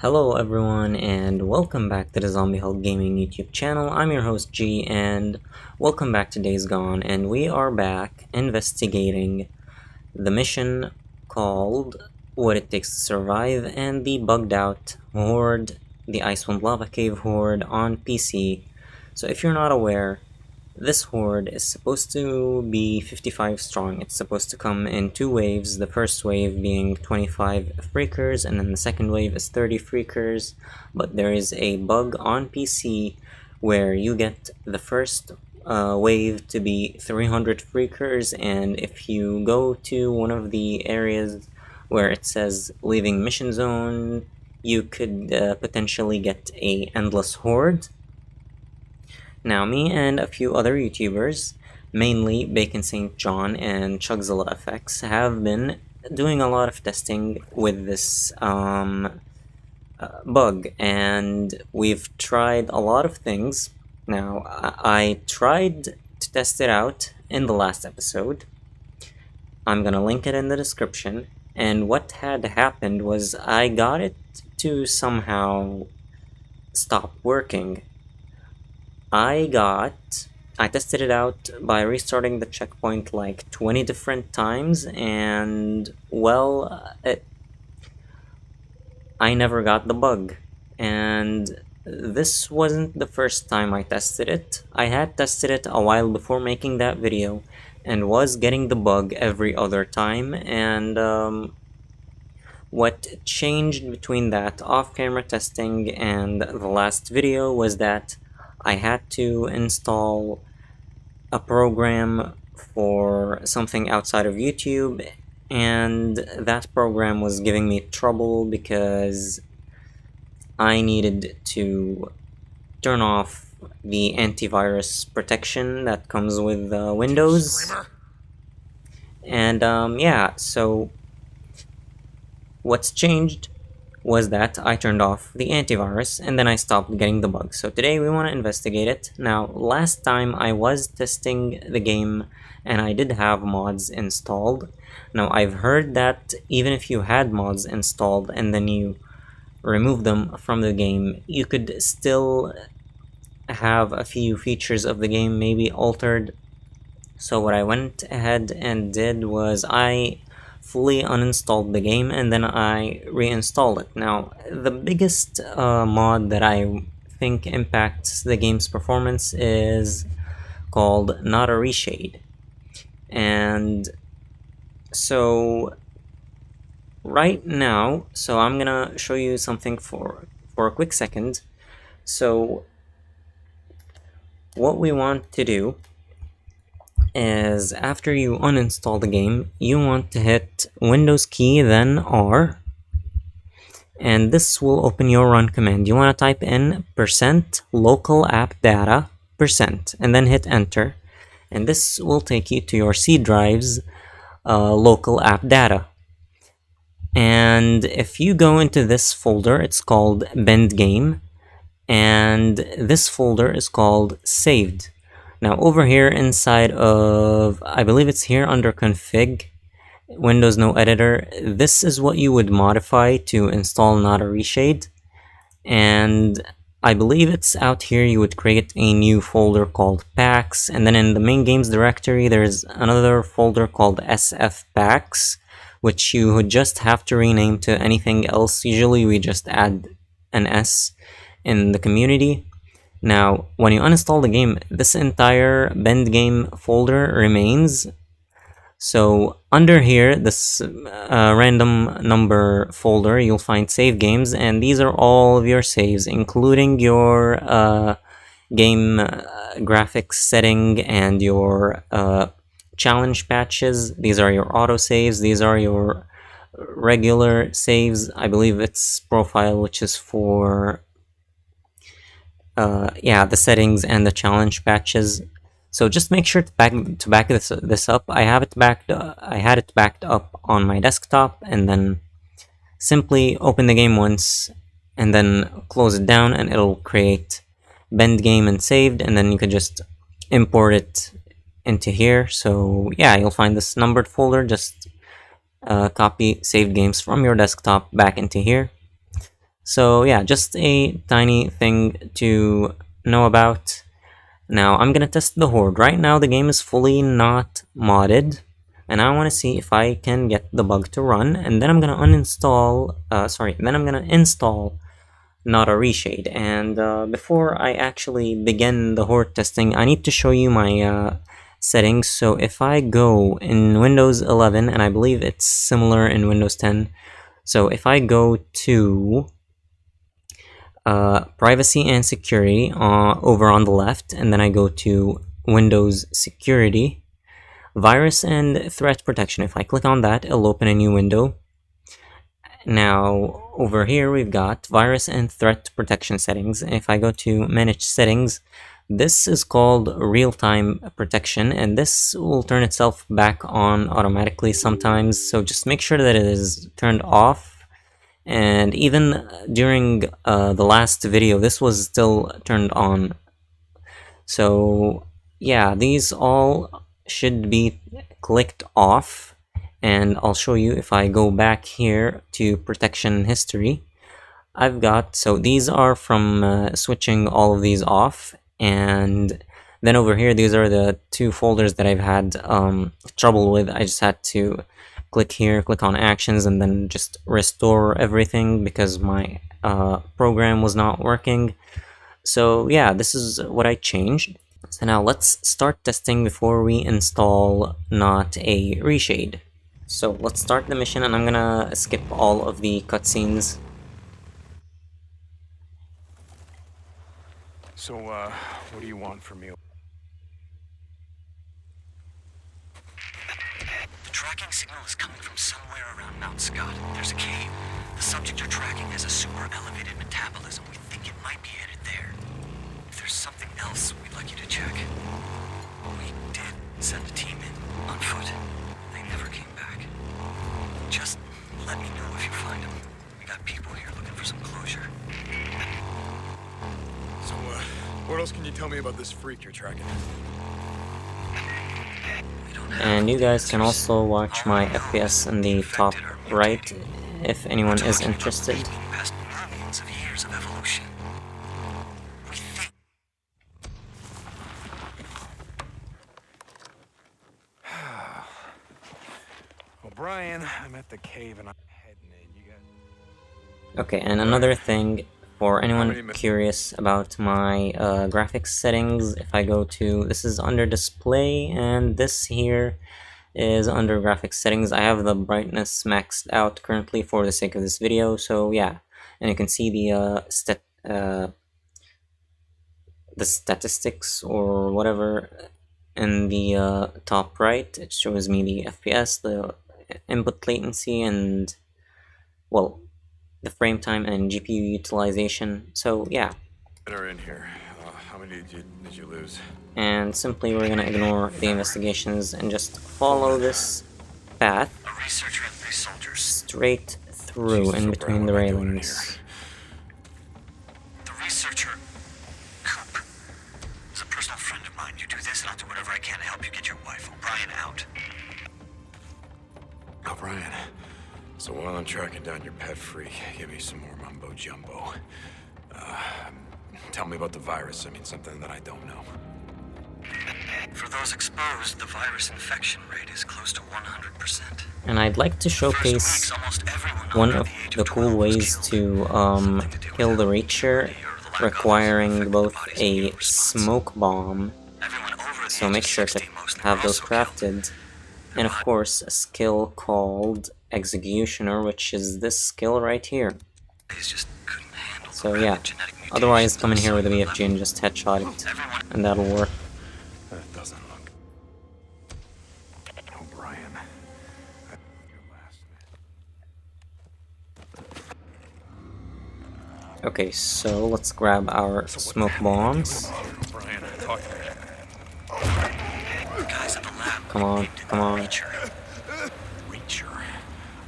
Hello everyone and welcome back to the Zombie Hulk Gaming YouTube channel. I'm your host G and welcome back to Days Gone, and we are back investigating the mission called What It Takes to Survive and the bugged out Horde, the Icewind Lava Cave Horde on PC. So if you're not aware, this horde is supposed to be 55 strong. It's supposed to come in two waves, the first wave being 25 freakers, and then the second wave is 30 freakers. But there is a bug on PC where you get the first wave to be 300 freakers, and if you go to one of the areas where it says leaving mission zone, you could potentially get a endless horde. Now, me and a few other YouTubers, mainly Bacon St. John and Chugzilla FX, have been doing a lot of testing with this bug, and we've tried a lot of things. Now, I tried to test it out in the last episode. I'm gonna link it in the description, and what had happened was I got it to somehow stop working. I tested it out by restarting the checkpoint like 20 different times, and well, I never got the bug. And this wasn't the first time I tested it. I had tested it a while before making that video and was getting the bug every other time, and what changed between that off-camera testing and the last video was that I had to install a program for something outside of YouTube, and that program was giving me trouble because I needed to turn off the antivirus protection that comes with Windows. And yeah, so what's changed was that I turned off the antivirus and then I stopped getting the bug. So today we want to investigate it. Now, last time I was testing the game and I did have mods installed. Now, I've heard that even if you had mods installed and then you remove them from the game, you could still have a few features of the game maybe altered. So what I went ahead and did was I fully uninstalled the game and then I reinstalled it. Now, the biggest mod that I think impacts the game's performance is called Not a Reshade. And so right now, so I'm gonna show you something for a quick second. So what we want to do is after you uninstall the game, you want to hit Windows key, then R, and this will open your run command. You want to type in %local app data %, and then hit enter, and this will take you to your C drive's local app data. And if you go into this folder, it's called Bend Game, and this folder is called Saved. Now over here inside of, I believe it's here under config, Windows no editor, this is what you would modify to install Not a Reshade. And I believe it's out here. You would create a new folder called packs, and then in the main games directory there's another folder called SF packs, which you would just have to rename to anything else. Usually we just add an S in the community. Now, when you uninstall the game, this entire Bend Game folder remains. So under here, this random number folder, you'll find save games, and these are all of your saves, including your game graphics setting and your challenge patches. These are your auto saves. These are your regular saves. I believe it's profile, which is for yeah, the settings and the challenge patches. So just make sure to back this up. I had it backed up on my desktop, and then simply open the game once and then close it down, and it'll create Bend Game and saved, and then you can just import it into here. So yeah, you'll find this numbered folder. Just copy saved games from your desktop back into here. So yeah, just a tiny thing to know about. Now I'm gonna test the Horde. Right now the game is fully not modded, and I want to see if I can get the bug to run, and then I'm gonna uninstall, then I'm gonna install Not a Reshade. And before I actually begin the Horde testing, I need to show you my settings. So if I go in Windows 11, and I believe it's similar in Windows 10, so if I go to privacy and security over on the left, and then I go to Windows security, virus and threat protection. If I click on that, it'll open a new window. Now over here we've got virus and threat protection settings. If I go to manage settings, this is called real-time protection, and this will turn itself back on automatically sometimes, so just make sure that it is turned off. And even during the last video, this was still turned on. So yeah, these all should be clicked off, and I'll show you if I go back here to protection history. I've got, so these are from switching all of these off, and then over here these are the two folders that I've had trouble with. I just had to click here, click on actions, and then just restore everything because my program was not working. So yeah, this is what I changed. So now let's start testing before we install Not a Reshade. So let's start the mission, and I'm gonna skip all of the cutscenes. So, what do you want from me? The tracking signal is coming from somewhere around Mount Scott. There's a cave. The subject you're tracking has a super elevated metabolism. We think it might be headed there. If there's something else, we'd like you to check. We did send a team in, on foot. They never came back. Just let me know if you find them. We got people here looking for some closure. So, what else can you tell me about this freak you're tracking? And you guys can also watch my FPS in the top right if anyone is interested. Past millions of years of evolution. We think Well, Brian, I'm at the cave and I'm heading in. You guys... Okay, and another thing for anyone curious about my graphics settings, if I go to, this is under display, and this here is under graphics settings. I have the brightness maxed out currently for the sake of this video, so yeah. And you can see the statistics or whatever in the top right. It shows me the FPS, the input latency, and well, the frame time and GPU utilization. So yeah. Better in here. How many did you lose? And simply we're gonna ignore the investigations and just follow this path a researcher and 3 soldiers. straight through in between the railings. The researcher, Coop, is a personal friend of mine. You do this and I'll do whatever I can to help you get your wife. O'Brien out. Oh, Brian. So while I'm tracking down your pet freak, give me some more mumbo jumbo. Tell me about the virus. I mean, something that I don't know. For those exposed, the virus infection rate is close to 100%. And I'd like to showcase one of the cool ways to kill the Reacher, requiring both a smoke bomb, so make sure to have those crafted, and of course a skill called Executioner, which is this skill right here. So yeah, otherwise come in here with a BFG and just headshot it, and that'll work. That doesn't look... Oh, Brian. Your last man. Okay, so let's grab our smoke bombs. Brian, talk to me. Guys at the lab. Come on, come on. Reacher.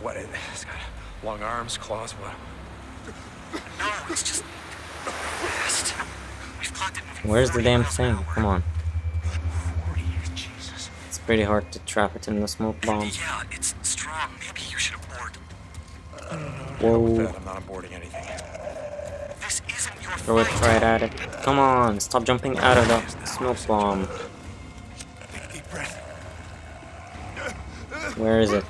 What is this? Got long arms, claws, what? No, it's just... We've clocked it moving Where's the 40 damn miles an thing? hour. Come on. 40, Jesus. It's pretty hard to trap it in the smoke bomb. Yeah, it's strong. Maybe you should abort. Hell with Whoa. that, I'm not aborting anything. Throw it right at it. Come on, stop jumping out of the smoke bomb. Take a deep breath. Where is it?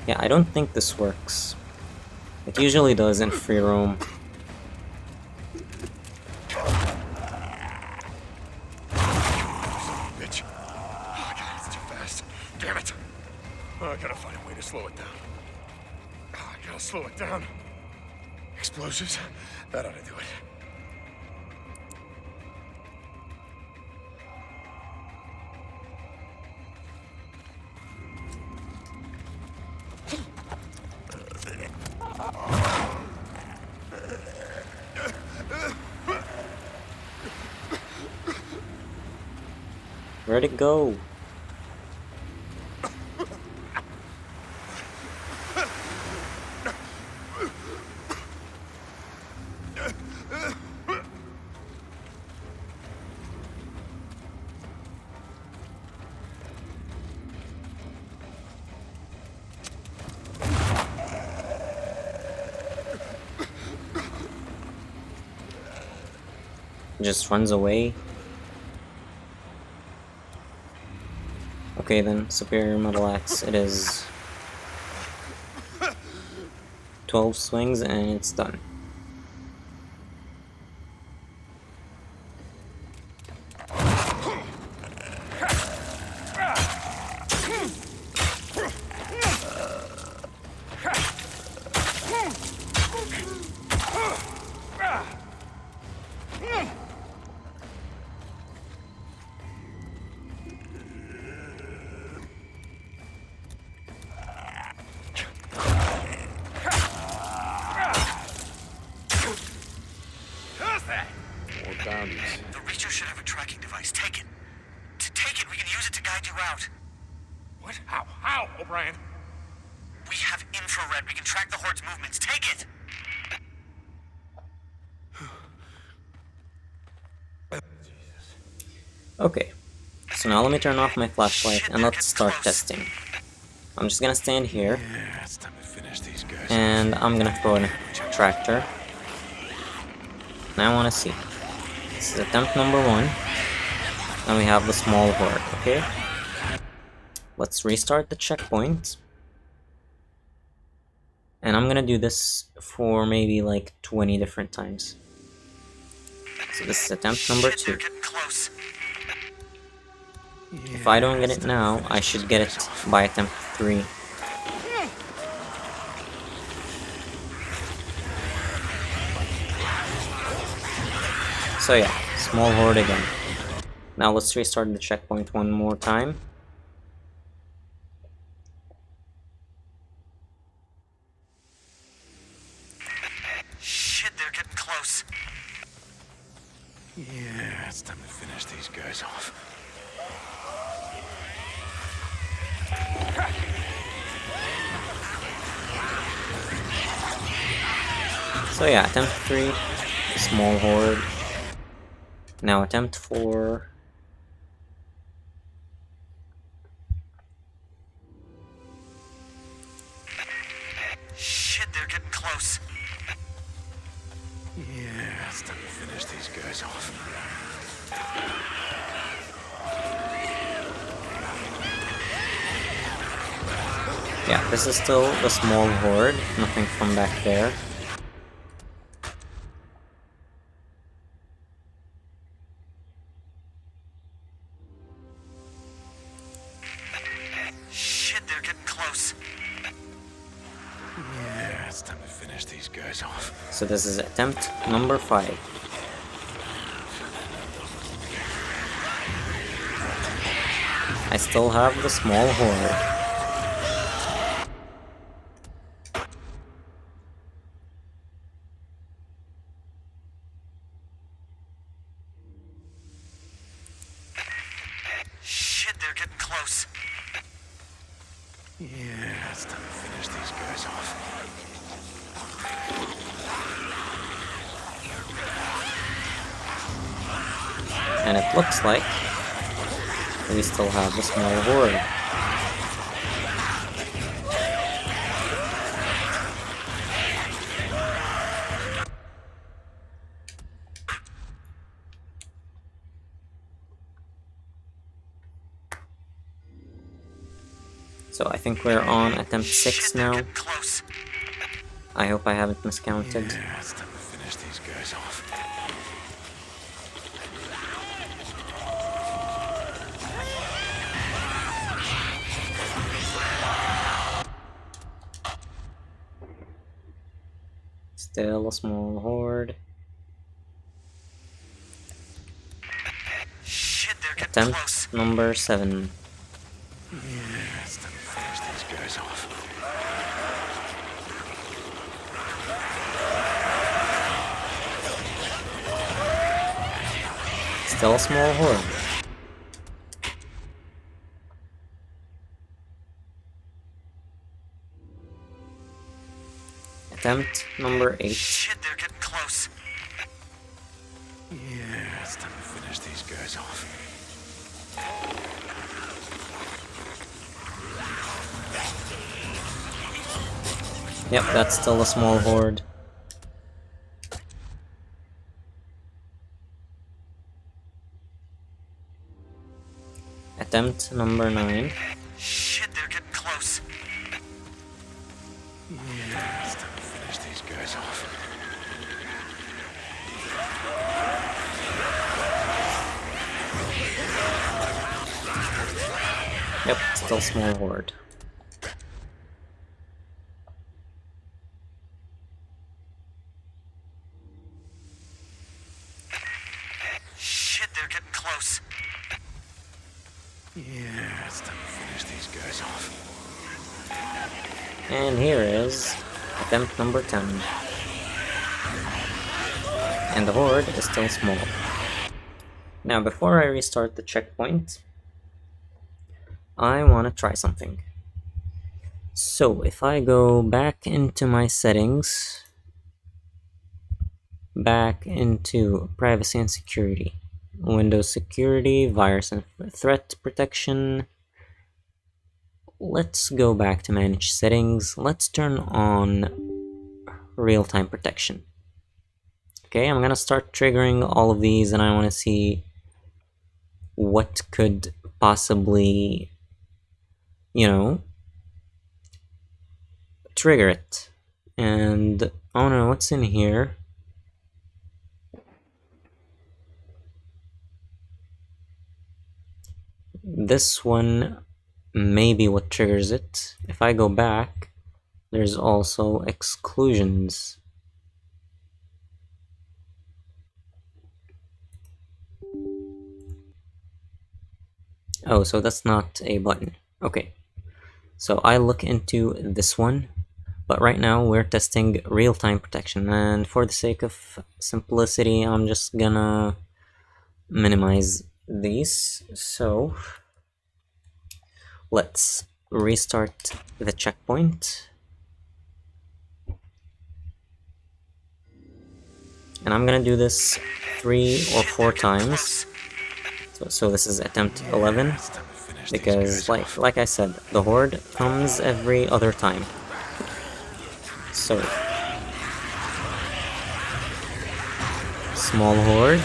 Yeah, I don't think this works. It usually does in free roam. Bitch. Oh, God, it's too fast. Damn it. Oh, I gotta find a way to slow it down. Oh, I gotta slow it down. Explosives? That ought to do it. Where'd it go? It just runs away. Okay then, superior metal axe. It is 12 swings and it's done. More bounties. The Reacher should have a tracking device. Take it. Take it. We can use it to guide you out. What? How, O'Brien? We have infrared. We can track the Horde's movements. Take it. Okay, so now let me turn off my flashlight and let's start testing. I'm just gonna stand here Yeah, it's time to finish these guys. and I'm gonna throw in a tractor. Now I wanna see. This is attempt number 1. And we have the small horde, okay? Let's restart the checkpoint. And I'm gonna do this for maybe like 20 different times. So this is attempt number 2. They're getting close. If I don't get it now, I should get it by attempt 3. So yeah, small horde again. Now let's restart the checkpoint one more time. Shit, they're getting close. Yeah, it's time to finish these guys off. So yeah, attempt 3, small horde. Now attempt 4. Shit, they're getting close. Yeah, it's time to finish these guys off. Yeah, this is still the small horde, nothing from back there. Shit, they're getting close. Yeah, it's time to finish these guys off. So this is attempt number 5. I still have the small horde. Shit, they're getting close. Yeah, it's time to finish these guys off. And it looks like we still have the small horde. So I think we're on attempt 6 now. Close. I hope I haven't miscounted. Yeah, it's time to finish these guys off. Still a small horde. Shit, they're getting Attempt close. number 7. Yeah, it's time to finish these guys off. Still a small horde. Attempt number 8. Shit, they're getting close. Yeah, it's time to finish these guys off. Yep, that's still a small horde. Attempt number 9. Shit, they're getting close. Yeah, it's time to finish these guys off. Yep, still small horde. Shit, they're getting close. Yeah, it's time to finish these guys off. And here is attempt number 10. And the horde is still small. Now, before I restart the checkpoint, I want to try something. So, if I go back into my settings, back into privacy and security, Windows security, virus and threat protection, let's go back to manage settings. Let's turn on real-time protection. Okay, I'm gonna start triggering all of these and I want to see what could possibly, trigger it. And oh no, what's in here? This one may be what triggers it. If I go back, there's also exclusions. Oh, so that's not a button. Okay, so I look into this one, but right now we're testing real-time protection, and for the sake of simplicity, I'm just gonna minimize these. So let's restart the checkpoint. And I'm gonna do this 3 or 4 times. So this is attempt 11, It's time to finish because these guys off. like I said, the horde comes every other time. So small horde,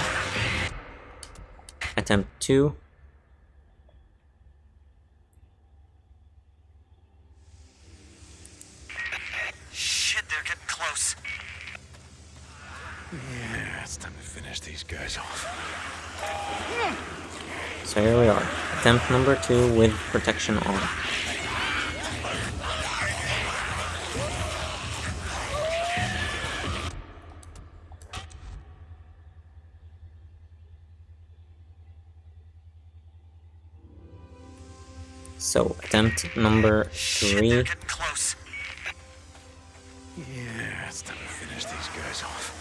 attempt 2, Shit, they're getting close. Yeah, it's time to finish these guys off. so here we are, attempt number 2 with protection on. So attempt number Shit, they're 3, getting close. Yeah, it's time to finish these guys off.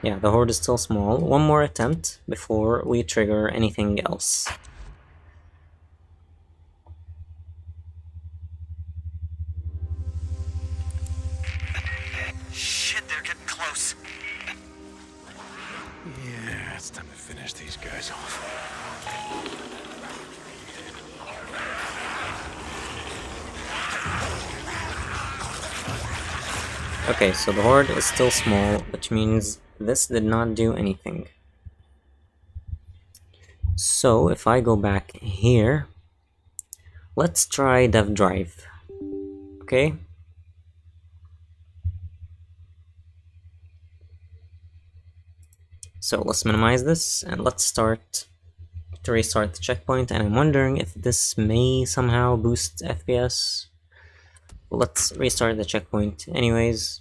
yeah, the horde is still small. One more attempt before we trigger anything else. close. Yeah, it's time to finish these guys off. Okay, so the horde is still small, which means this did not do anything. So if I go back here, let's try dev drive. Okay. So let's minimize this and let's start to restart the checkpoint, and I'm wondering if this may somehow boost FPS. Let's restart the checkpoint anyways.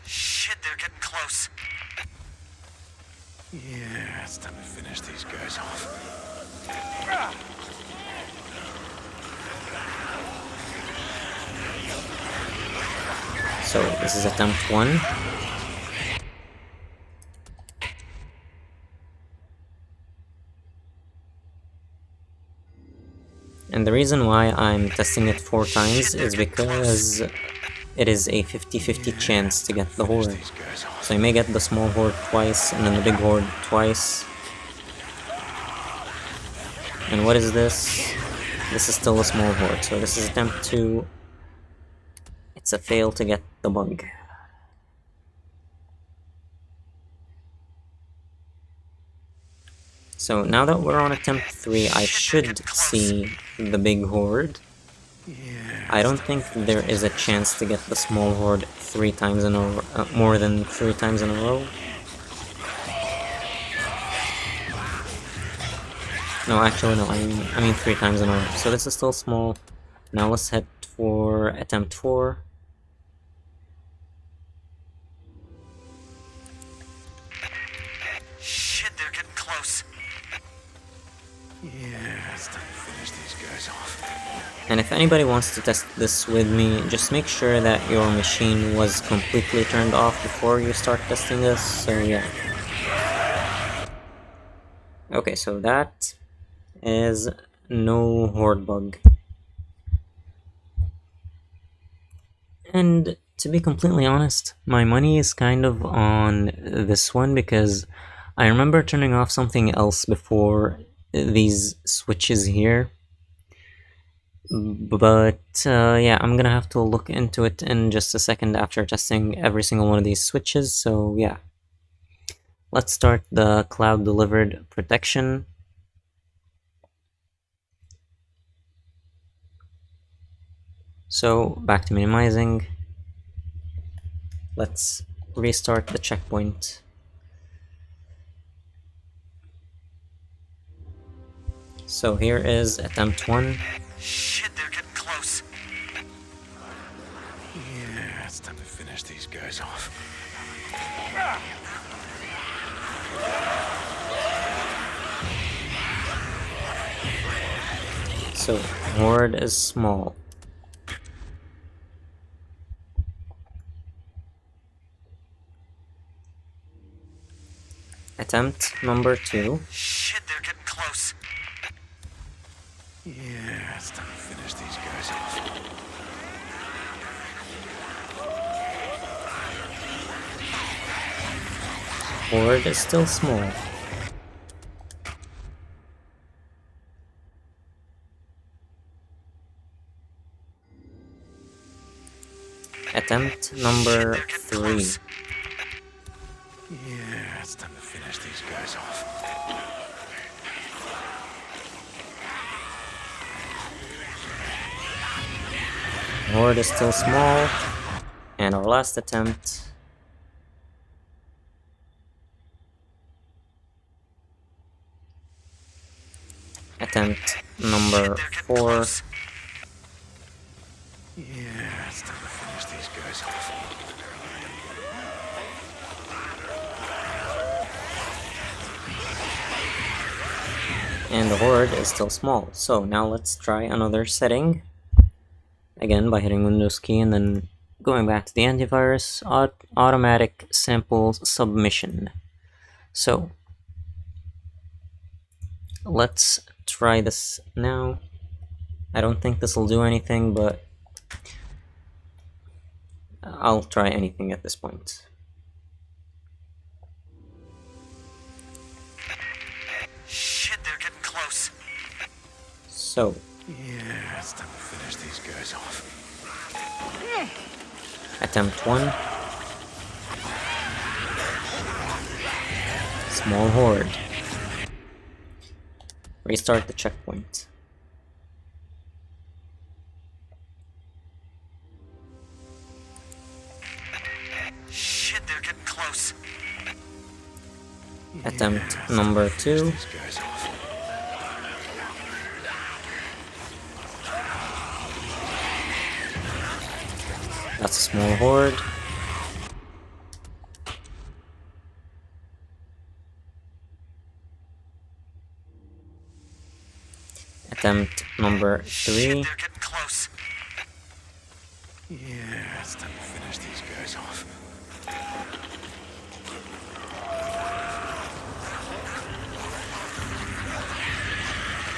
Shit, they're getting close. Yeah, it's time to finish these guys off. So this is attempt 1. And the reason why I'm testing it 4 times is because it is a 50-50 chance to get the horde. So you may get the small horde twice and then the big horde twice. And what is this? This is still a small horde, so this is attempt 2. It's a fail to get the bug. So now that we're on attempt 3, I should see the big horde. I don't think there is a chance to get the small horde 3 times in a row, more than 3 times in a row. No, actually no, I mean 3 times in a row. So this is still small. Now let's head for attempt 4. Shit, they're getting close. Yeah, it's time to finish these guys off. And if anybody wants to test this with me, just make sure that your machine was completely turned off before you start testing this, so yeah. Okay, so that is no horde bug. And to be completely honest, my money is kind of on this one because I remember turning off something else before these switches here. But yeah, I'm gonna have to look into it in just a second after testing every single one of these switches, so yeah. Let's start the cloud delivered protection. So back to minimizing. Let's restart the checkpoint. So here is attempt 1. Shit, they're getting close. Yeah, it's time to finish these guys off. So horde is small. Attempt number 2. Shit, they're getting close. Yeah, it's time to finish these guys off. Horde is still small. Attempt number 3. Yeah, it's time to finish these guys off. Horde is still small. And our last attempt. Attempt number 4. Yeah, it's time to finish these guys off. And the horde is still small. So now let's try another setting. Again, by hitting Windows key and then going back to the antivirus, automatic samples submission. So let's try this now. I don't think this will do anything, but I'll try anything at this point. Shit, they're getting close. So, Yeah, it's time to finish these guys off. attempt 1. Small horde. Restart the checkpoint. Shit, they're getting close. Attempt number 2. These guys off. That's a small horde. Attempt number 3. Shit, they're getting close. Yeah, it's time to finish these guys off.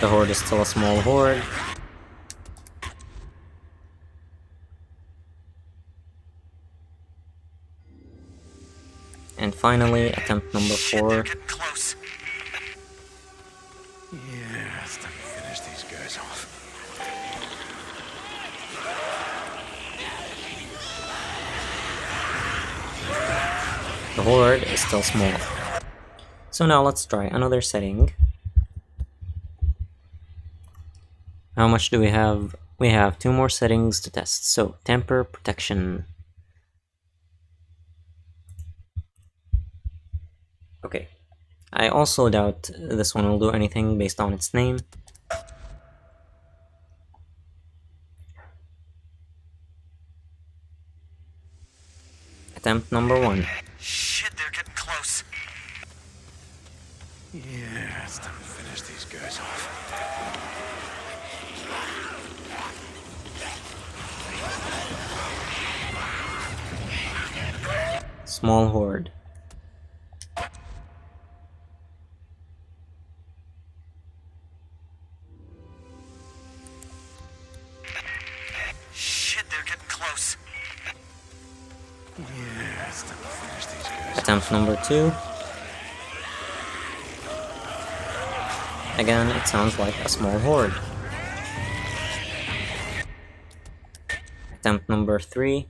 The horde is still a small horde. And finally, attempt number Shit, they're 4. getting close. Yeah, it's time to finish these guys off. The horde is still small. So now let's try another setting. How much do we have? We have 2 more settings to test. So, temper protection. Okay. I also doubt this one will do anything based on its name. Attempt number 1. Shit, they're getting close. Yeah, it's time to finish these guys off. Small horde. Shit, they're getting close. Yeah, it's time to finish these guys off. Attempt number 2. Again, it sounds like a small horde. Attempt number 3.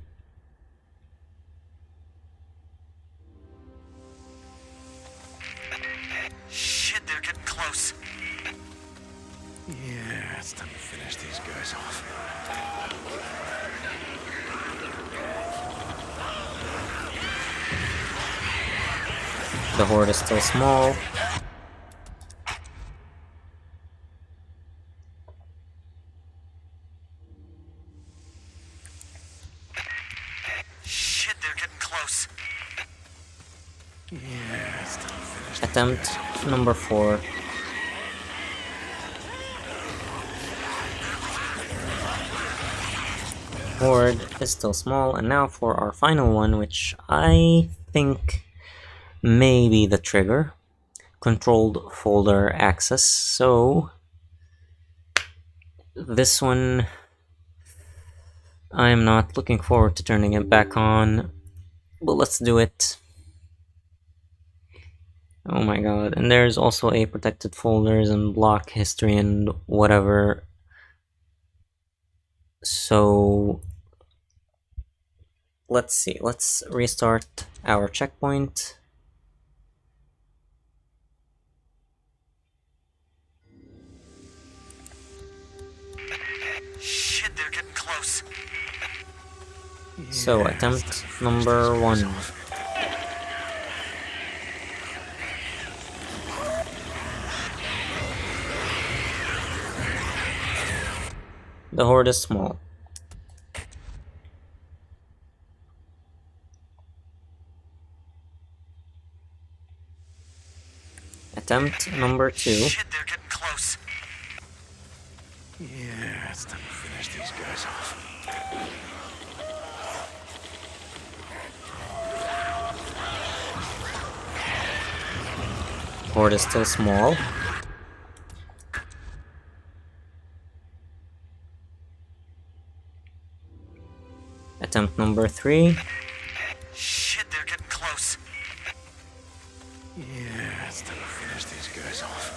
Shit, they're getting close. Yeah, it's time to finish these guys off. The horde is still small. Shit, they're getting close. Yeah, it's time to finish these Attempt guys off. number 4. Horde is still small, and now for our final one, which I think may be the trigger. Controlled folder access. So this one, I'm not looking forward to turning it back on, but let's do it. Oh my god, and there's also a protected folders and block history and whatever. So let's see, let's restart our checkpoint. Shit, they're getting close. So Yeah, it's time to attempt finish number these guys 1. off. The horde is small. Attempt number 2. Shit, they're getting close. Yeah, it's time to finish these guys off. Horde is still small. attempt number 3. Shit, they're getting close. Yeah, it's time to finish these guys off.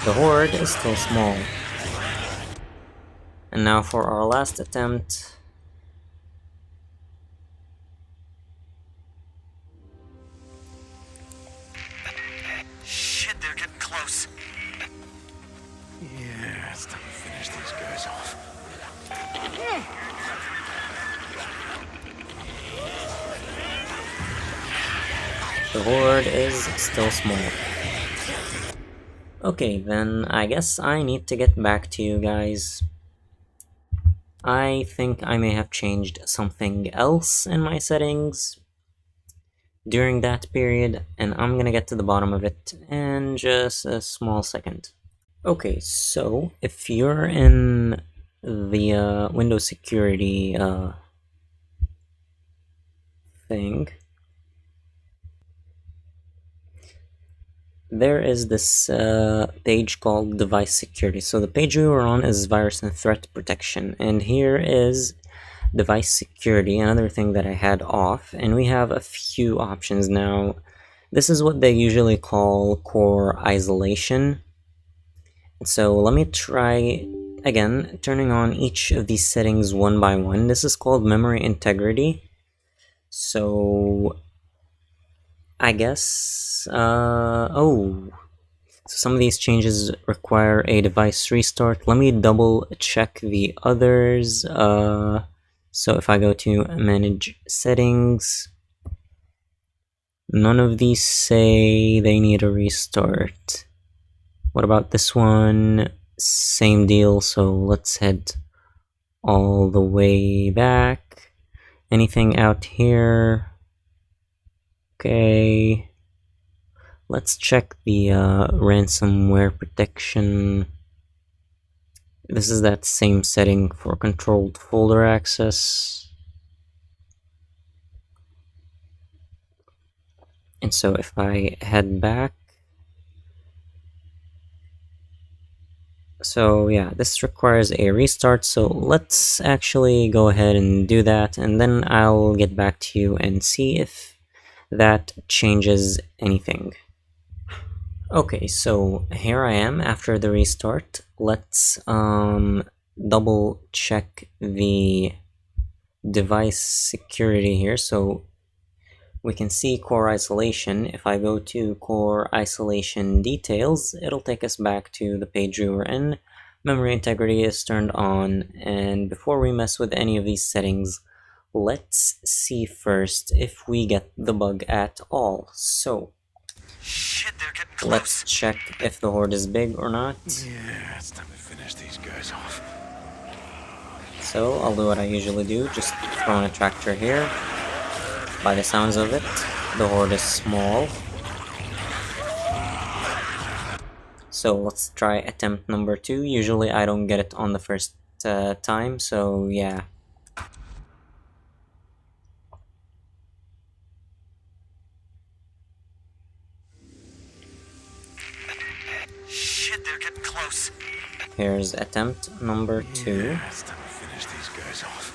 The horde is still small. And now for our last attempt. Shit, they're getting close. Yeah, it's time to finish these guys off. The horde is still small. Okay, then I guess I need to get back to you guys. I think I may have changed something else in my settings during that period, and I'm gonna get to the bottom of it in just a small second. Okay, so if you're in the Windows security thing, there is this page called device security. So the page we were on is virus and threat protection, and here is device security, another thing that I had off, and we have a few options now. This is what they usually call core isolation. So let me try again, turning on each of these settings one by one. This is called memory integrity. So I guess, oh, so some of these changes require a device restart. Let me double check the others. So if I go to manage settings, none of these say they need a restart. What about this one? Same deal, so let's head all the way back. Anything out here? Okay. Let's check the ransomware protection. This is that same setting for controlled folder access. And so if I head back, so yeah, this requires a restart, so let's actually go ahead and do that, and then I'll get back to you and see if that changes anything. Okay, so here I am after the restart. Let's double check the device security here. So we can see core isolation. If I go to core isolation details, it'll take us back to the page we were in. Memory integrity is turned on, and before we mess with any of these settings, let's see first if we get the bug at all. So Shit, they're getting close. let's check if the horde is big or not. Yeah, it's time to finish these guys off. So I'll do what I usually do, just throw in a tractor here. By the sounds of it, the horde is small. So let's try attempt number 2. Usually I don't get it on the first time, so yeah. Shit, they're getting close. Here's attempt number 2. Yeah, it's time to finish these guys off.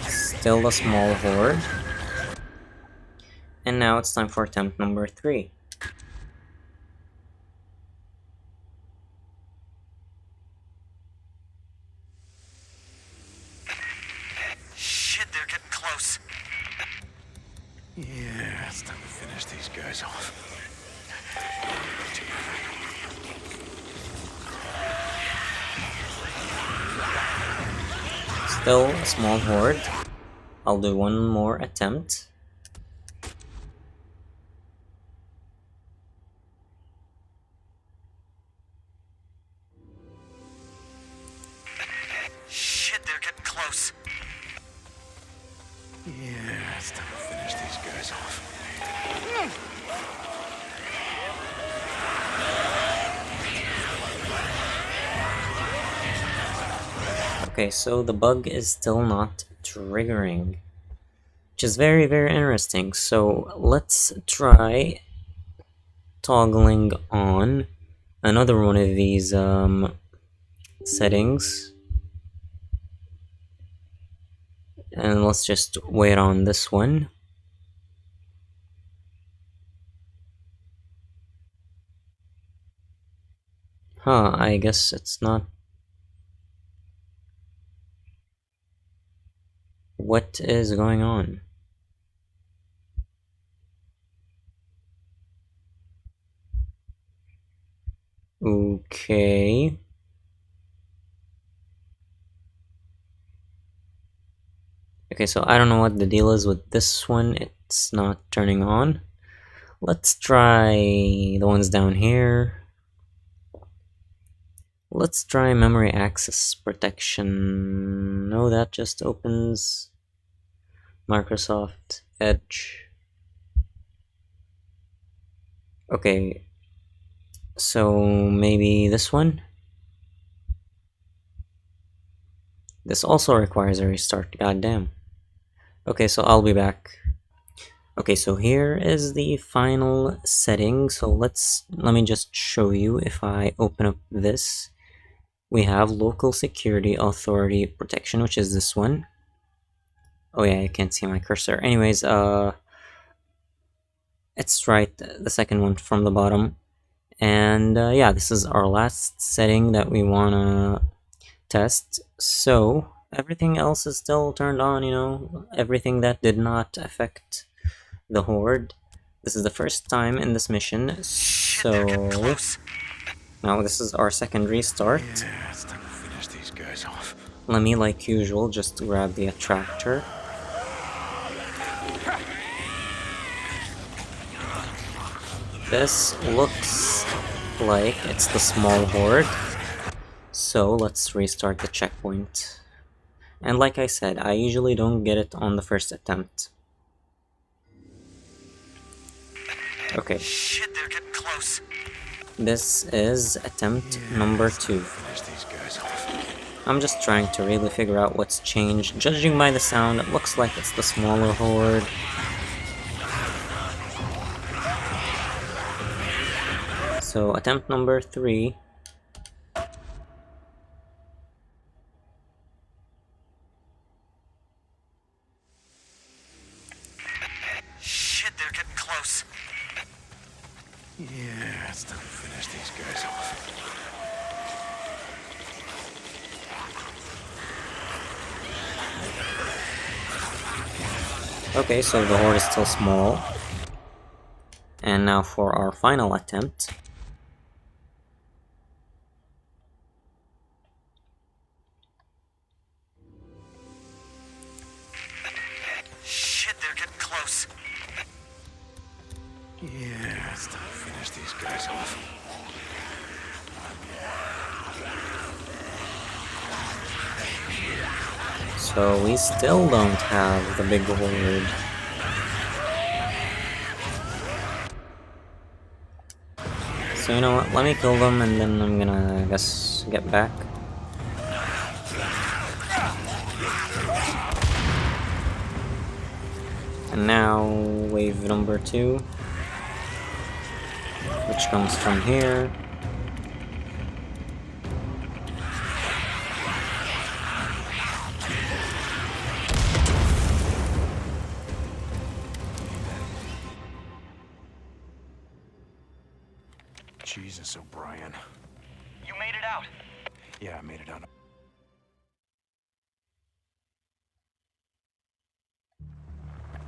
Still a small horde. And now it's time for attempt number 3. Shit, they're getting close. Yeah, it's time to finish these guys off. Still a small horde. I'll do one more attempt. Shit, they're getting close. Yeah, it's time to finish these guys off. Okay, so the bug is still not triggering. which is very, very interesting. So let's try toggling on another one of these settings, and let's just wait on this one. I guess it's not. What is going on? Okay. Okay, so I don't know what the deal is with this one. It's not turning on. Let's try the ones down here. Let's try memory access protection. No, that just opens Microsoft Edge. Okay, so maybe this one? This also requires a restart, goddamn. Okay, so I'll be back. Okay, so here is the final setting. So let me just show you. If I open up this, we have local security authority protection, which is this one. Oh yeah, I can't see my cursor. Anyways, it's right, the second one from the bottom. And yeah, this is our last setting that we wanna test. So everything else is still turned on, you know, everything that did not affect the Horde. This is the first time in this mission, so now this is our second restart. Yeah, it's time to finish these guys off. Let me, like usual, just grab the attractor. This looks like it's the small Horde, so let's restart the checkpoint. And like I said, I usually don't get it on the first attempt. Okay. Shit, they're getting close. This is attempt number 2. Finish these guys off. I'm just trying to really figure out what's changed. Judging by the sound, it looks like it's the smaller Horde. So attempt number 3. Shit, they're getting close. Yeah, it's time to finish these guys off. Okay, so the Horde is still small. And now for our final attempt. Shit, they're getting close. Yeah, it's time to finish these guys off. So we still don't have the big Horde. So you know what, let me kill them and then I'm gonna, I guess, get back. And now, wave number 2, which comes from here. Jesus, O'Brien. You made it out. Yeah, I made it out.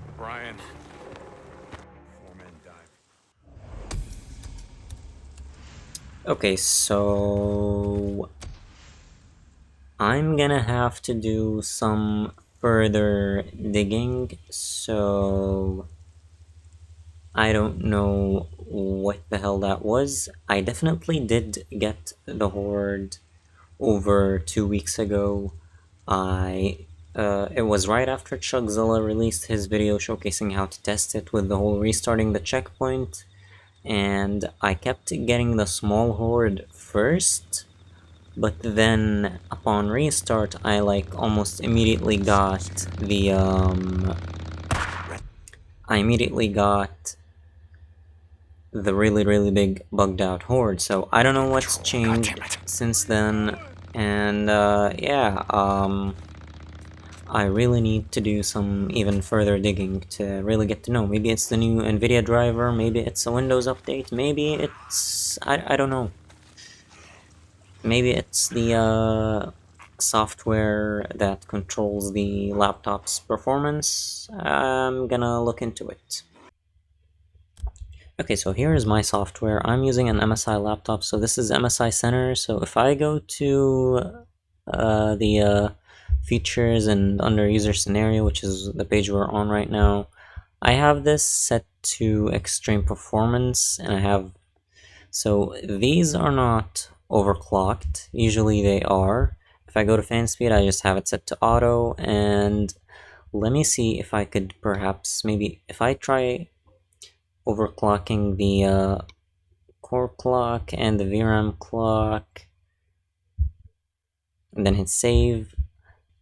O'Brien. 4 men died. Okay, so I'm gonna have to do some further digging, so I don't know what the hell that was. I definitely did get the Horde over 2 weeks ago. It was right after Chugzilla released his video showcasing how to test it with the whole restarting the checkpoint, and I kept getting the small Horde first, but then upon restart I like almost immediately got the I immediately got the really big bugged out horde. So I don't know what's changed since then, and yeah, I really need to do some even further digging to really get to know. Maybe it's the new NVIDIA driver, maybe it's a Windows update, maybe it's... I don't know. Maybe it's the software that controls the laptop's performance. I'm gonna look into it. Okay, so here is my software. I'm using an MSI laptop, so this is MSI Center. So if I go to the features and under user scenario, which is the page we're on right now, I have this set to extreme performance, and I have... So these are not overclocked. Usually they are. If I go to fan speed, I just have it set to auto, and let me see if I could perhaps maybe if I try overclocking the core clock and the VRAM clock, and then hit save.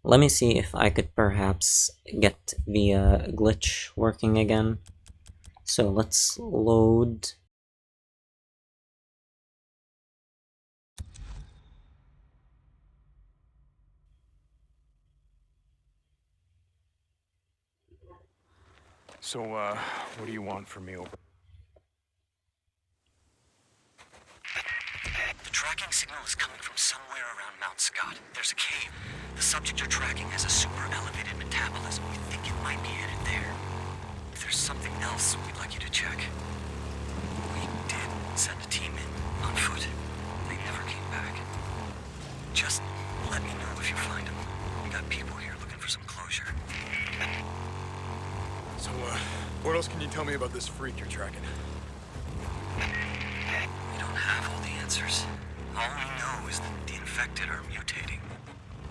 Let me see if I could perhaps get the glitch working again. So let's load. So, what do you want from me, O'Brien? The tracking signal is coming from somewhere around Mount Scott. There's a cave. The subject you're tracking has a super elevated metabolism. We think it might be headed there. If there's something else, we'd like you to check. We did send a team in on foot. They never came back. Just let me know if you find them. We got people here looking for some closure. So, what else can you tell me about this freak you're tracking? We don't have all the answers. All we know is that the infected are mutating.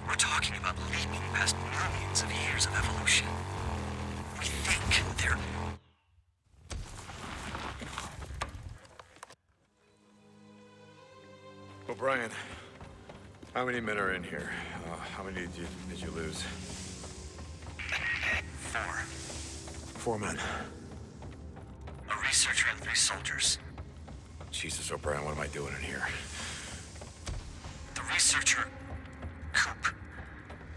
We're talking about leaping past millions of years of evolution. We think they're... O'Brien, how many men are in here? How many did you lose? 4. 4 men. A researcher and 3 soldiers. Jesus, O'Brien, what am I doing in here? The researcher, Coop,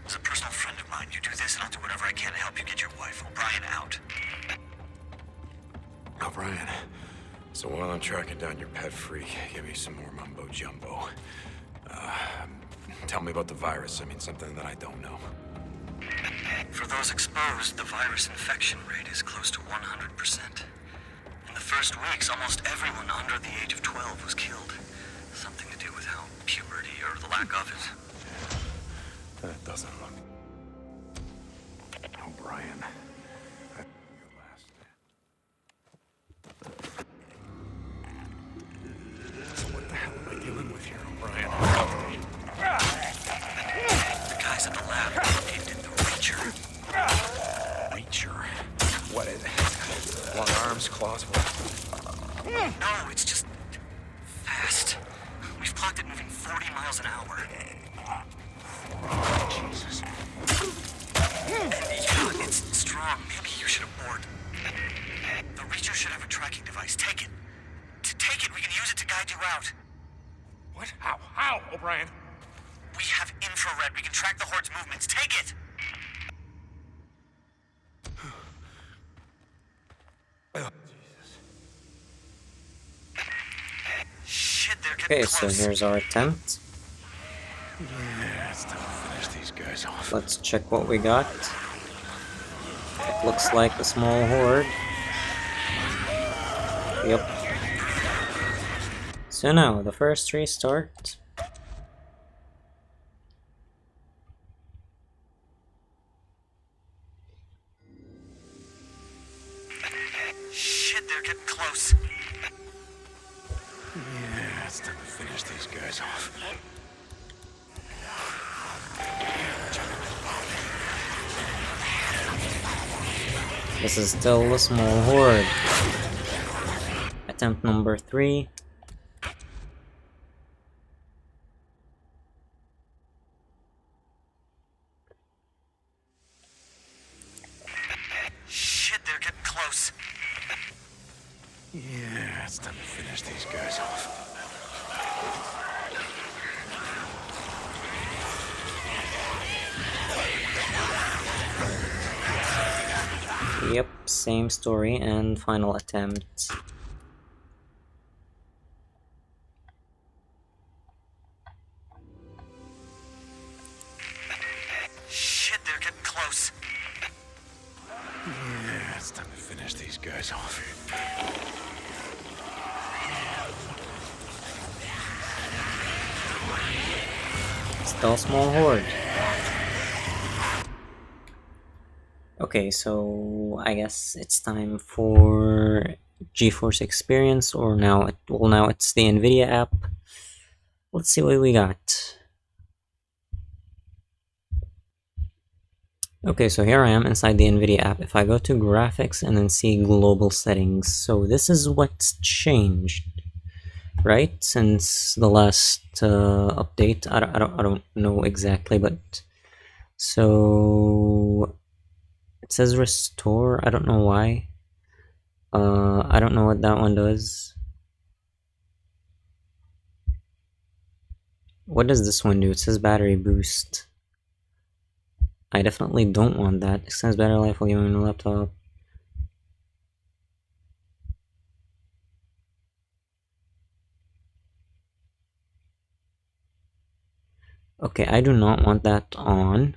is a personal friend of mine. You do this and I'll do whatever I can to help you get your wife. O'Brien out. O'Brien, so while I'm tracking down your pet freak, give me some more mumbo-jumbo. Tell me about the virus. I mean, something that I don't know. For those exposed, the virus infection rate is close to 100%. In the first weeks, almost everyone under the age of 12 was killed. Something to do with how puberty or the lack of it. That doesn't look... O'Brien. So what the hell am I dealing with here, O'Brien? The guys at the lab named it the Reacher. Reacher? What is it? Long arms, claws, what? No, it's just fast. We've clocked it moving 40 miles an hour. Jesus. Yeah, it's strong. Maybe you should abort. The Reacher should have a tracking device. Take it. Take it. We can use it to guide you out. What? How? How, O'Brien? We have infrared. We can track the Horde's movements. Take it. Shit, they're getting Okay, so close. here's our attempt. Yeah, it's time to finish these guys off. Let's check what we got. It looks like a small horde. Yep. So now, the first restart. Shit, they're getting close. Yeah, it's time to finish these guys off. This is still a small horde. Attempt number 3. Shit, they're getting close. Yeah, it's time to finish these guys off. Yep, same story and final attempt. Shit, they're getting close. Yeah, it's time to finish these guys off. Still small horde. Okay, so I guess it's time for GeForce Experience, or now now it's the NVIDIA app. Let's see what we got. Okay, so here I am inside the NVIDIA app. If I go to graphics and then see global settings, so this is what's changed, right? Since the last update. I don't know exactly, but so it says restore. I don't know why. I don't know what that one does. What does this one do? It says battery boost. I definitely don't want that. Extends battery life while using a laptop. Okay, I do not want that on.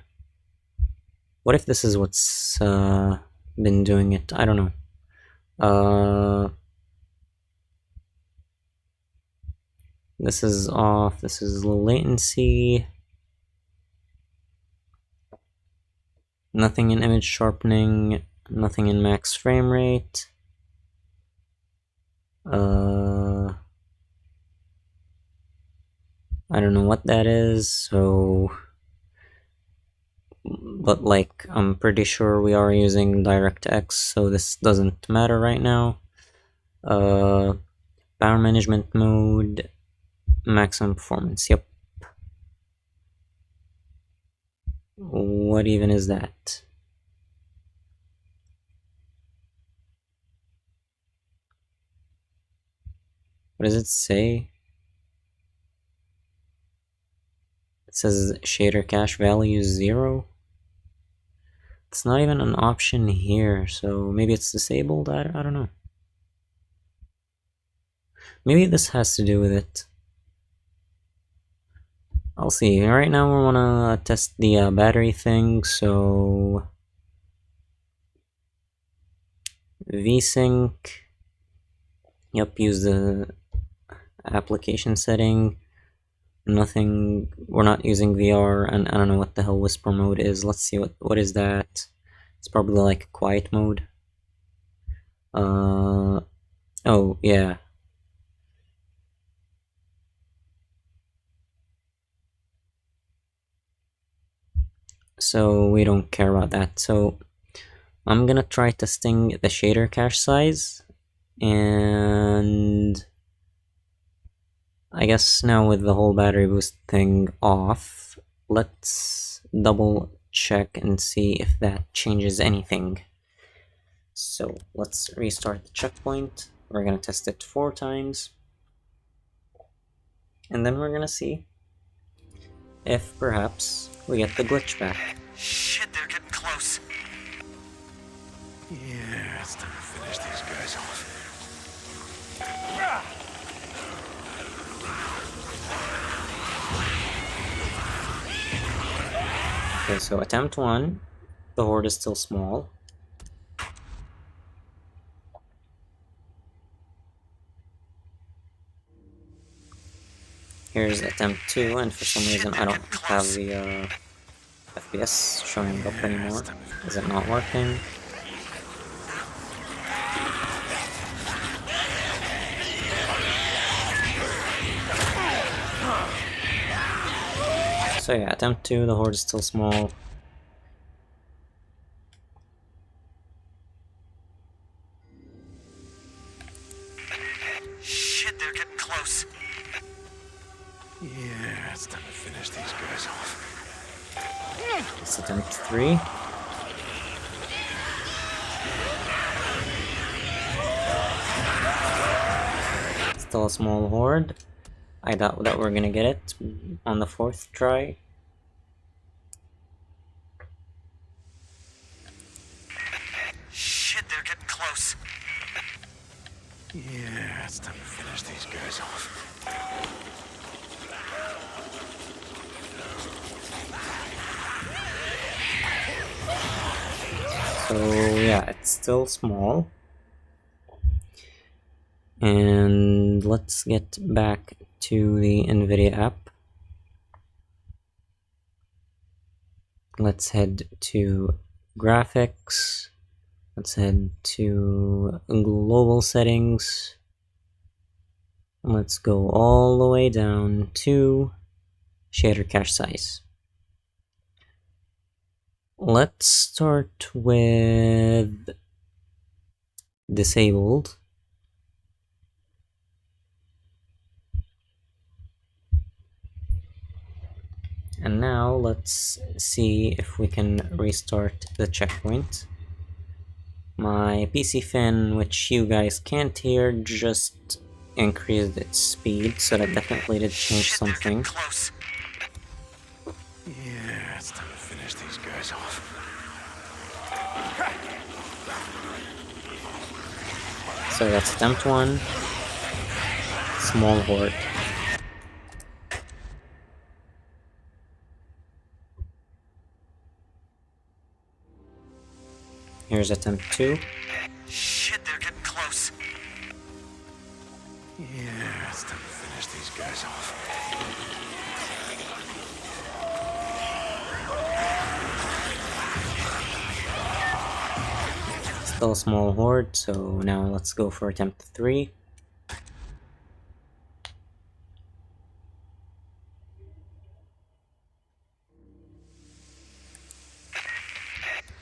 What if this is what's been doing it? I don't know. This is off. This is low latency. Nothing in image sharpening. Nothing in max frame rate. I don't know what that is, so... But like, I'm pretty sure we are using DirectX, so this doesn't matter right now. Power management mode, maximum performance, yep. What even is that? What does it say? It says shader cache value 0. It's not even an option here, so maybe it's disabled? I don't know. Maybe this has to do with it. I'll see. Right now we wanna test the battery thing, so... VSync. Yep, use the application setting. Nothing, we're not using VR, and I don't know what the hell whisper mode is. Let's see what is that. It's probably like quiet mode. Oh yeah. So we don't care about that. So I'm gonna try testing the shader cache size, and I guess now with the whole battery boost thing off, let's double check and see if that changes anything. So let's restart the checkpoint. We're gonna test it 4 times, and then we're gonna see if perhaps we get the glitch back. Shit, they're getting close. Yeah, it's time to finish these guys off. Okay, so attempt 1, the horde is still small. Here's attempt 2, and for some reason I don't have the FPS showing up anymore. Is it not working? So yeah, attempt 2, the horde is still small. Shit, they're getting close. Yeah, it's time to finish these guys off. It's attempt 3. Still a small horde. I doubt that we're gonna get it on the 4th try. Shit, they're getting close. Yeah, it's time to finish these guys off. So yeah, it's still small. And let's get back to the NVIDIA app. Let's head to graphics. Let's head to global settings. Let's go all the way down to shader cache size. Let's start with disabled. And now let's see if we can restart the checkpoint. My PC fan, which you guys can't hear, just increased its speed, so that definitely did change Shit, they're getting something. close. Yeah, it's time to finish these guys off. So that's attempt 1, small horde. Here's attempt 2. Shit, they're getting close. Yeah, it's time to finish these guys off. Still a small horde, so now let's go for attempt 3.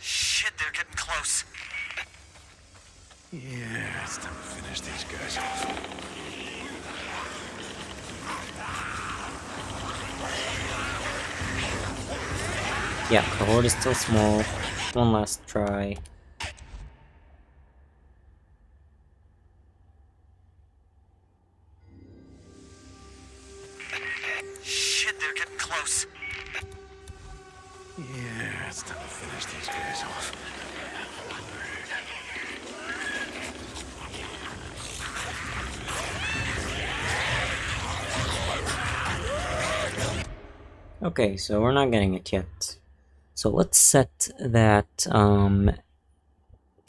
Shit, they're getting close. Yeah, it's time to finish these guys off. Yeah, the horde is still small. One last try. Shit, they're getting close. Yeah, it's time to finish these guys off. Okay, so we're not getting it yet. So let's set that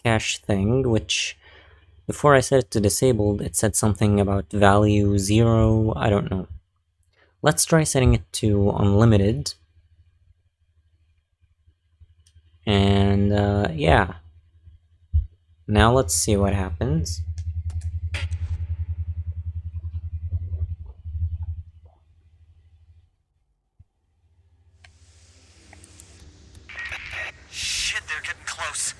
cache thing, which before I set it to disabled, it said something about value 0, I don't know. Let's try setting it to unlimited. And yeah. Now let's see what happens. Shit, they're getting close.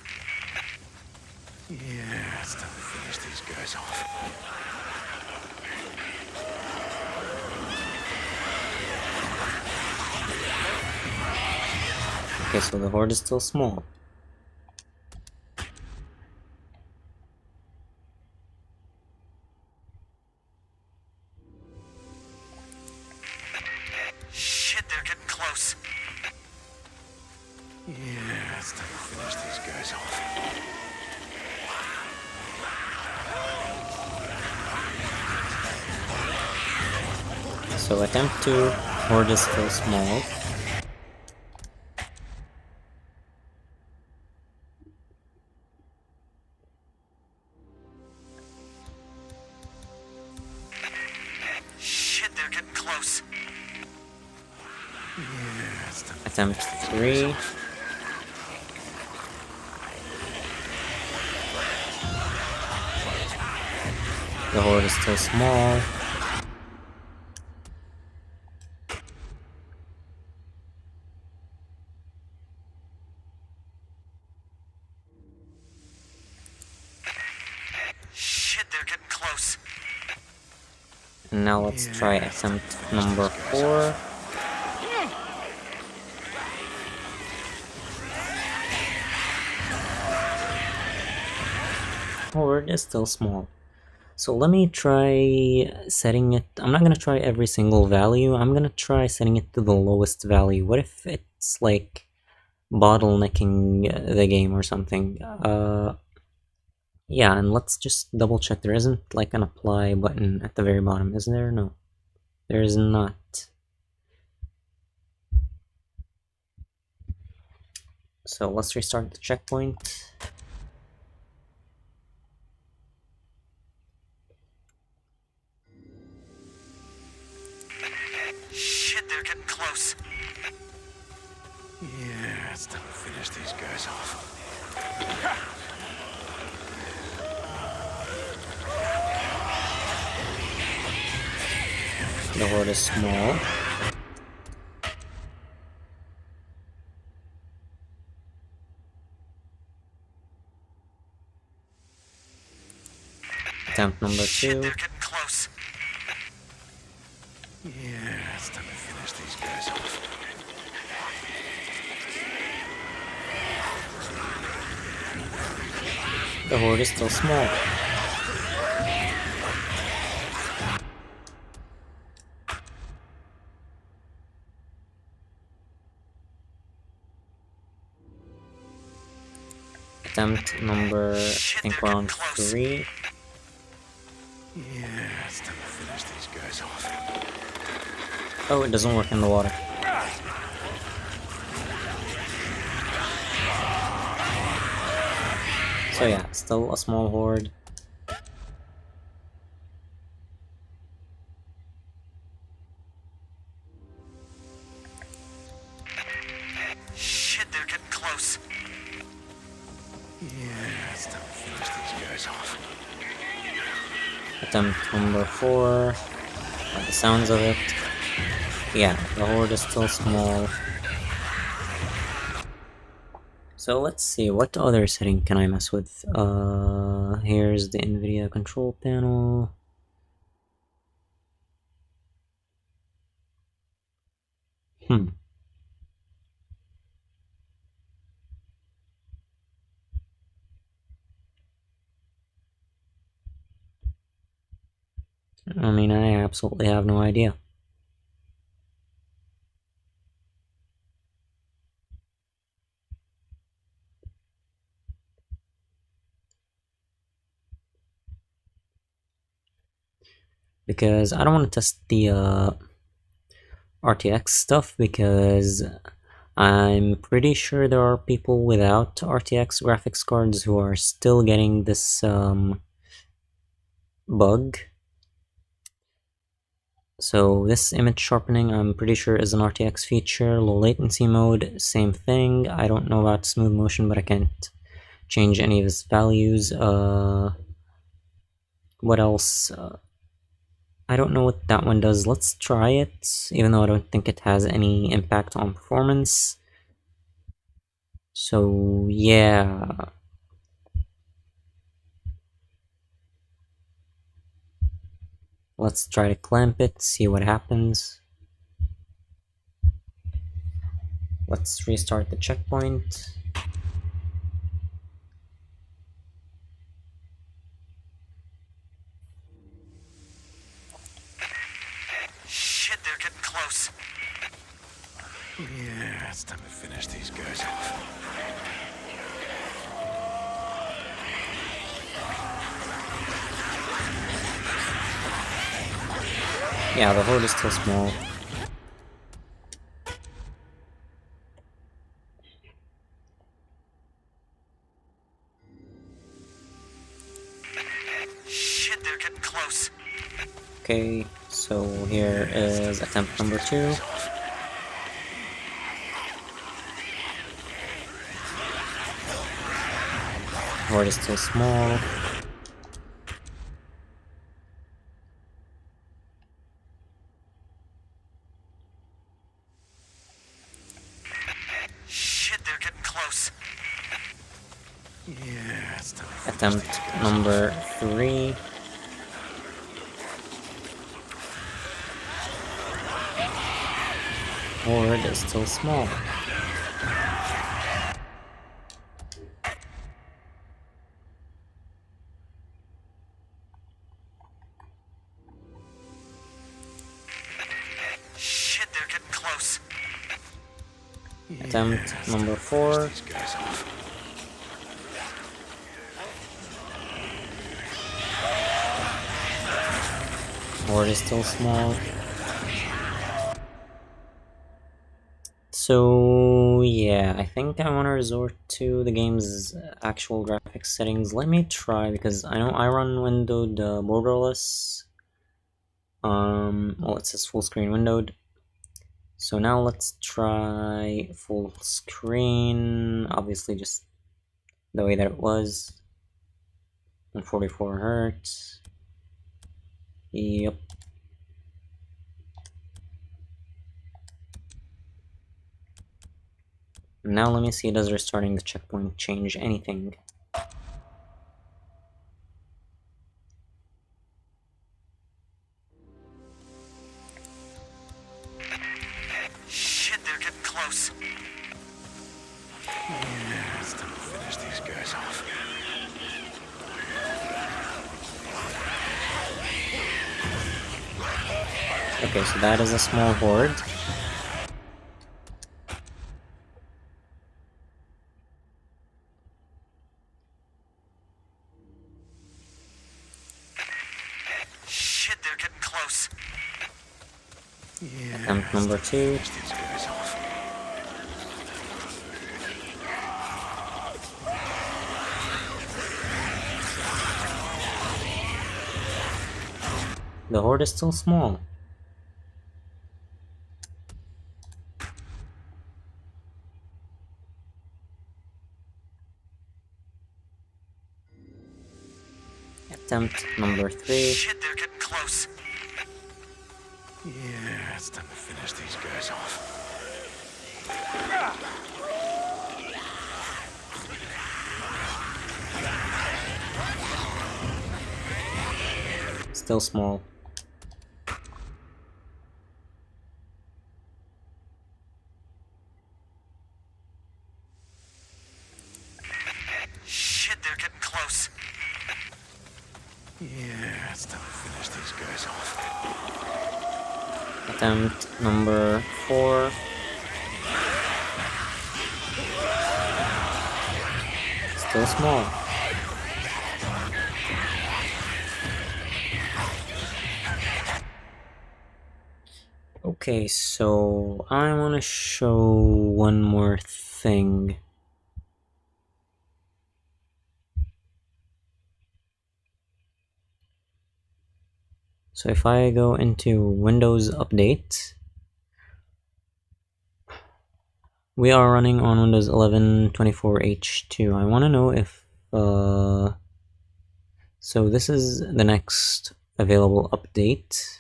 Yeah, it's time to finish these guys off. Okay, so the horde is still small. Shit, they're getting close. Yeah, it's time to finish these guys off. So attempt 2, horde is still small. Shit, they're getting close. Yeah, it's time to Attempt finish these 3. guys off. The horde is still small. Shit, they're getting close. And now let's try Yeah, attempt finish number these guys 4. off. Horde is still small. So let me try setting it. I'm not gonna try every single value. I'm gonna try setting it to the lowest value. What if it's like bottlenecking the game or something? Yeah, and let's just double check. There isn't like an apply button at the very bottom, is there? No, there is not. So let's restart the checkpoint. Shit, they're getting close. Yeah, it's time to finish these guys off. The horde is small. Attempt number Shit, 2. they're getting close. Yeah, it's time to finish these guys off. The horde is still small. Attempt number, I Shit, think they're we're getting on close. 3. Yeah, it's time to finish these guys off. Oh, it doesn't work in the water. So yeah, still a small horde. Shit, they're getting close. Yeah, it's time to finish these guys off. Attempt number 4. By the sounds of it. Yeah, the horde is still small. So let's see, what other setting can I mess with? Here's the NVIDIA control panel. I mean, I absolutely have no idea. Because I don't want to test the RTX stuff, because I'm pretty sure there are people without RTX graphics cards who are still getting this bug. So this image sharpening, I'm pretty sure, is an RTX feature. Low latency mode, same thing. I don't know about smooth motion, but I can't change any of its values. What else? I don't know what that one does. Let's try it, even though I don't think it has any impact on performance. So yeah. Let's try to clamp it, see what happens. Let's restart the checkpoint. Shit, they're getting close. Yeah, it's time to finish these guys off. Yeah, the horde is still small. Shit, they're getting close. Okay, so here is attempt number 2. Horde is still small. Shit, they're getting close. Yeah, it's time to finish Attempt these guys number 3. Horde is still small. Attempt number Finish 4. these guys off. Horde is still small. So yeah, I think I want to resort to the game's actual graphics settings. Let me try, because I know I run windowed borderless. Well, it says full screen windowed. So now let's try full screen. Obviously, just the way that it was. 144 hertz. Yep. Now let me see, does restarting the checkpoint change anything? Shit, they're getting close. Yeah, it's time to finish these guys off. Okay, so that is a small horde. Shit, they're getting close. Yeah, Attempt it's number time to 2. finish these guys off. The horde is still small. Attempt number 3. Shit, they're getting close. Yeah, it's time to finish these guys off. Still small. Shit, they're getting close. Yeah, it's time to finish these guys off. Attempt number 4. Still small. Okay, so I want to show one more thing. So if I go into Windows Update, we are running on Windows 11 24H2. I want to know if so this is the next available update.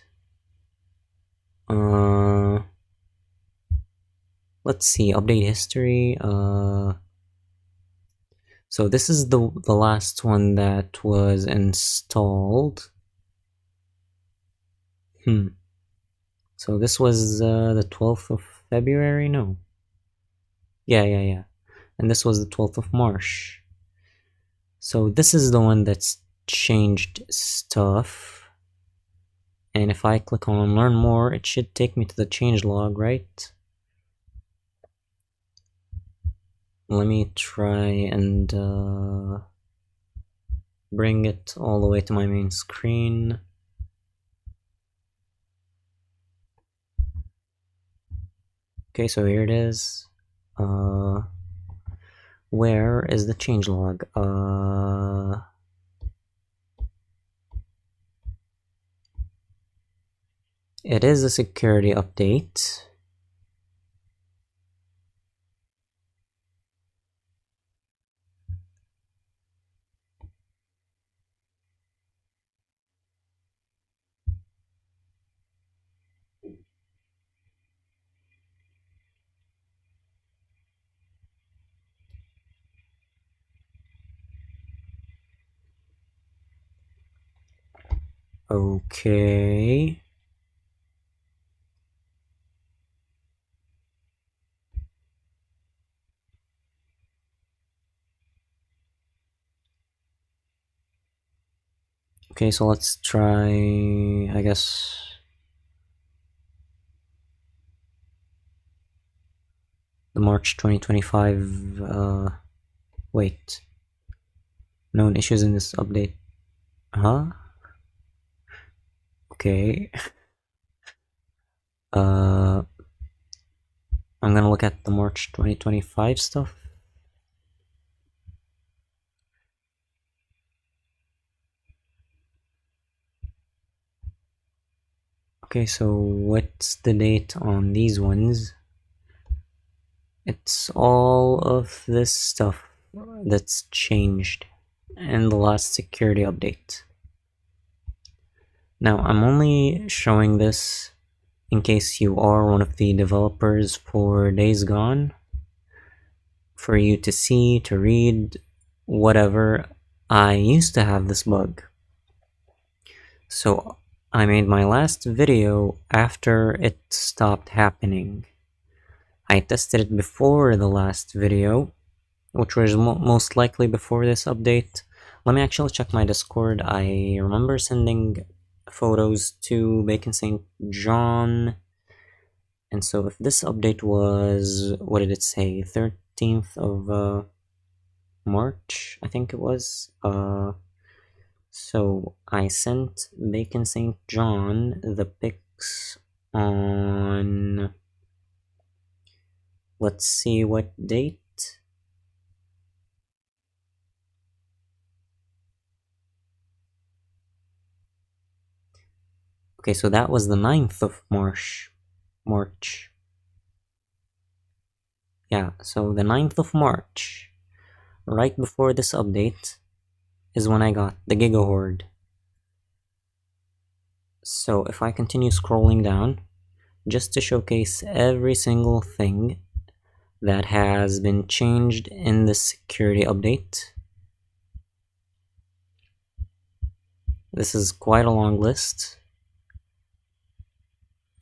Let's see, update history. So this is the last one that was installed. So this was the 12th of February? No. Yeah. And this was the 12th of March. So this is the one that's changed stuff. And if I click on learn more, it should take me to the changelog, right? Let me try and bring it all the way to my main screen. Okay, so here it is. Where is the changelog? It is a security update. Okay. Okay, so let's try, I guess, the the March 2025, wait, known issues in this update. Huh? Okay. Uh, I'm gonna look at the March 2025 stuff. Okay, so what's the date on these ones? It's all of this stuff that's changed in the last security update. Now, I'm only showing this in case you are one of the developers for Days Gone, for you to see, to read, whatever. I used to have this bug. So I made my last video after it stopped happening. I tested it before the last video, which was most likely before this update. Let me actually check my Discord. I remember sending photos to Bacon St. John. And so if this update was, what did it say, 13th of March, I think it was. So I sent Bacon St. John the pics on, let's see what date. Okay, so that was the 9th of March. Yeah, so the 9th of March, right before this update, is when I got the Giga Horde. So if I continue scrolling down, just to showcase every single thing that has been changed in the security update. This is quite a long list.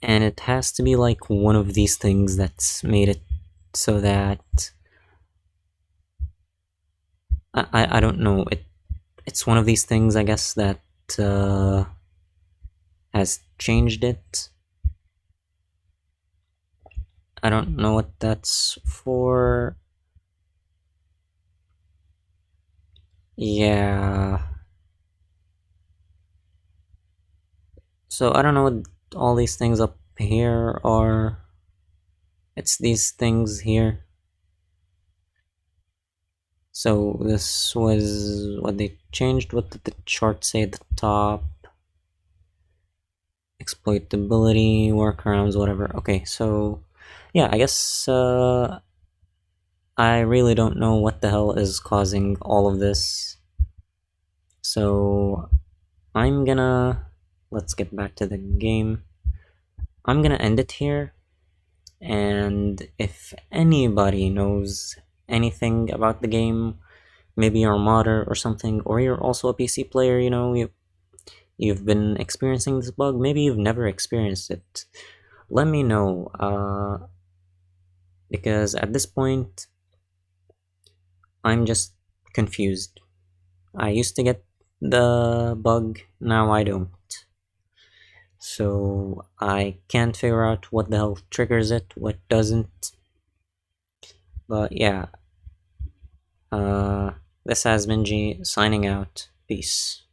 And it has to be like one of these things that's made it so that I don't know, it's one of these things, I guess, that has changed it. I don't know what that's for. Yeah. So I don't know what all these things up here are. It's these things here. So this was what they changed. What did the chart say at the top? Exploitability, workarounds, whatever. Okay, so yeah, I guess I really don't know what the hell is causing all of this. So I'm gonna, let's get back to the game. I'm gonna end it here, and if anybody knows anything about the game, maybe you're a modder or something, or you're also a PC player, you know, you've been experiencing this bug, maybe you've never experienced it, let me know, because at this point, I'm just confused. I used to get the bug, now I don't. So I can't figure out what the hell triggers it, what doesn't. But yeah, this has been G signing out. Peace.